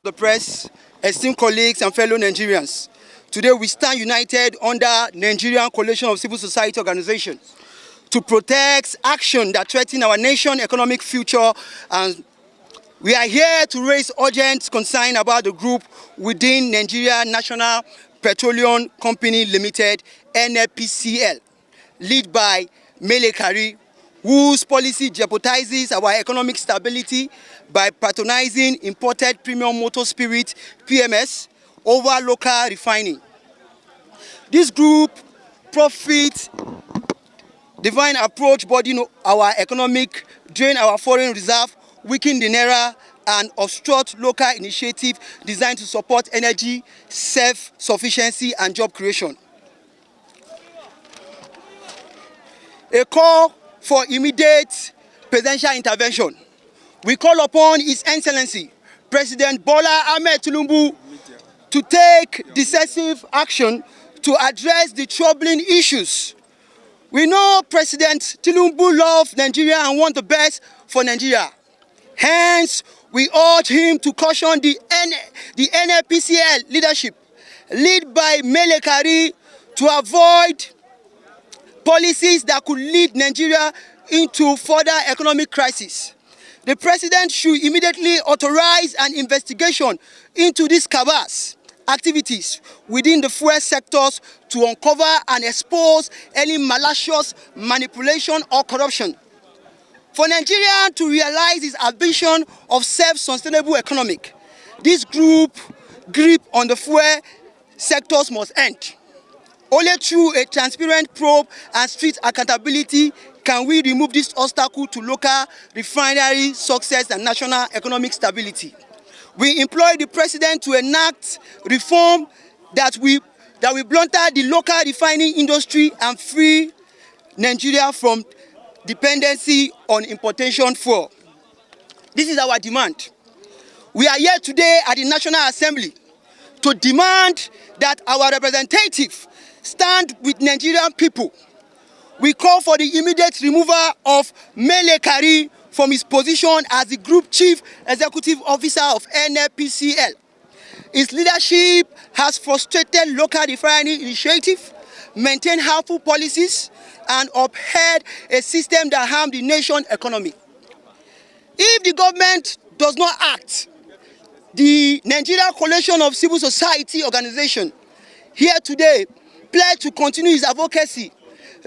The press, esteemed colleagues and fellow Nigerians. Today we stand united under Nigerian Coalition of Civil Society Organizations to protest action that threaten our nation's economic future, and we are here to raise urgent concern about the group within Nigeria National Petroleum Company Limited, NNPCL, led by Mele, whose policy jeopardizes our economic stability by patronizing imported premium motor spirit (PMS) over local refining. This group profits divine approach burden our economic, drain our foreign reserve, weaken the naira, and obstruct local initiative designed to support energy self-sufficiency and job creation. A call for immediate presidential intervention. We call upon His Excellency President Bola Ahmed Tinubu to take decisive action to address the troubling issues. We know President Tinubu loves Nigeria and wants the best for Nigeria. Hence, we urge him to caution the NNPCL leadership, led by Mele, to avoid policies that could lead Nigeria into further economic crisis. The president should immediately authorize an investigation into these cabals activities within the fuel sectors to uncover and expose any malicious manipulation or corruption. For Nigeria to realize its ambition of self-sustainable economic, this group grip on the fuel sectors must end. Only through a transparent probe and strict accountability can we remove this obstacle to local refinery success and national economic stability. We implore the president to enact reform that will blunter the local refining industry and free Nigeria from dependency on importation fuel. This is our demand. We are here today at the National Assembly to demand that our representatives stand with Nigerian people. We call for the immediate removal of Mele from his position as the Group Chief Executive Officer of NNPCL. His leadership has frustrated local refining initiatives, maintained harmful policies, and upheld a system that harmed the nation's economy. If the government does not act, the Nigeria Coalition of Civil Society Organizations here today pledge to continue his advocacy,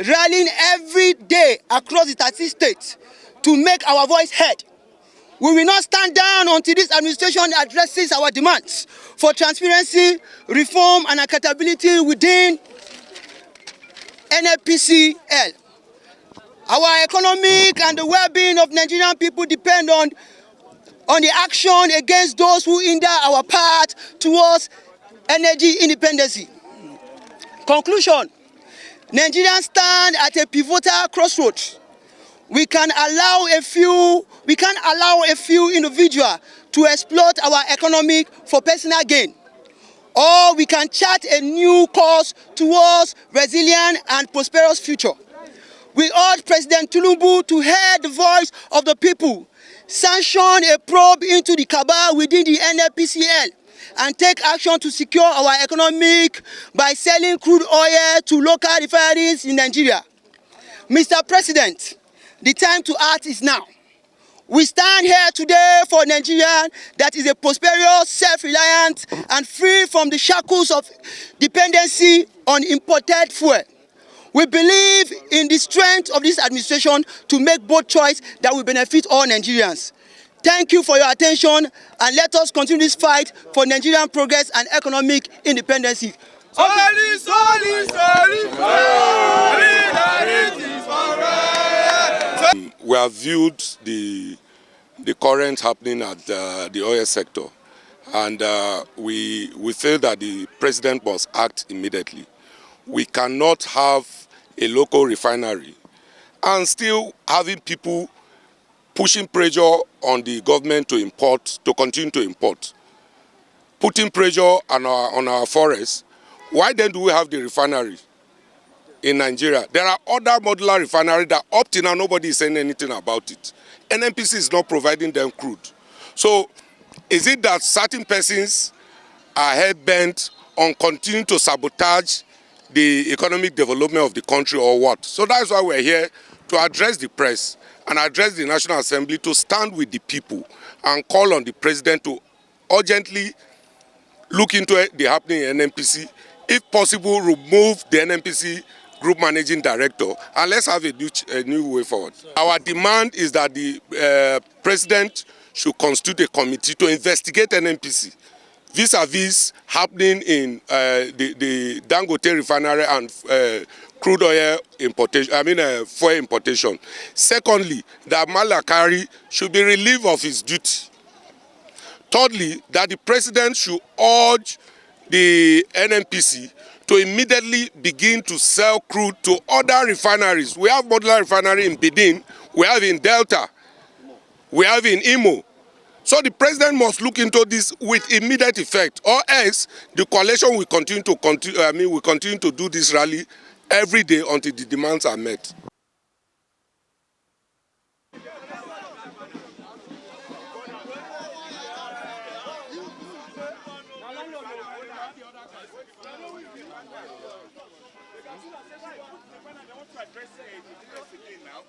rallying every day across the 30 states to make our voice heard. We will not stand down until this administration addresses our demands for transparency, reform, and accountability within NNPCL. Our economic and the well-being of Nigerian people depend on the action against those who hinder our path towards energy independence. Conclusion: Nigerians stand at a pivotal crossroads. We can't allow a few individuals to exploit our economy for personal gain, or we can chart a new course towards resilient and prosperous future. We urge President Tinubu to hear the voice of the people, sanction a probe into the cabal within the NNPCL, and take action to secure our economic by selling crude oil to local refineries in Nigeria. Mr. President, the time to act is now. We stand here today for Nigeria that is a prosperous, self-reliant, and free from the shackles of dependency on imported fuel. We believe in the strength of this administration to make both choices that will benefit all Nigerians. Thank you for your attention, and let us continue this fight for Nigerian progress and economic independence. We have viewed the current happening at the oil sector, and we feel that the president must act immediately. We cannot have a local refinery and still having people pushing pressure on the government to continue to import, putting pressure on our forests. Why then do we have the refinery in Nigeria? There are other modular refineries that up till now nobody is saying anything about it. NNPC is not providing them crude. So Is it that certain persons are hell-bent on continuing to sabotage the economic development of the country, or what? So that's why we're here to address the press and address the National Assembly to stand with the people and call on the president to urgently look into the happening in NNPC. If possible, remove the NNPC Group Managing Director, and let's have a new way forward. Our demand is that the president should constitute a committee to investigate NNPC vis-a-vis happening in the Dangote refinery and crude oil importation, fuel importation. Secondly, that Kyari should be relieved of his duty. Thirdly, that the president should urge the NNPC to immediately begin to sell crude to other refineries. We have modular refinery in Bedin, we have in Delta, we have in Imo. So the president must look into this with immediate effect, or else the coalition will continue to do this rally every day until the demands are met. Now.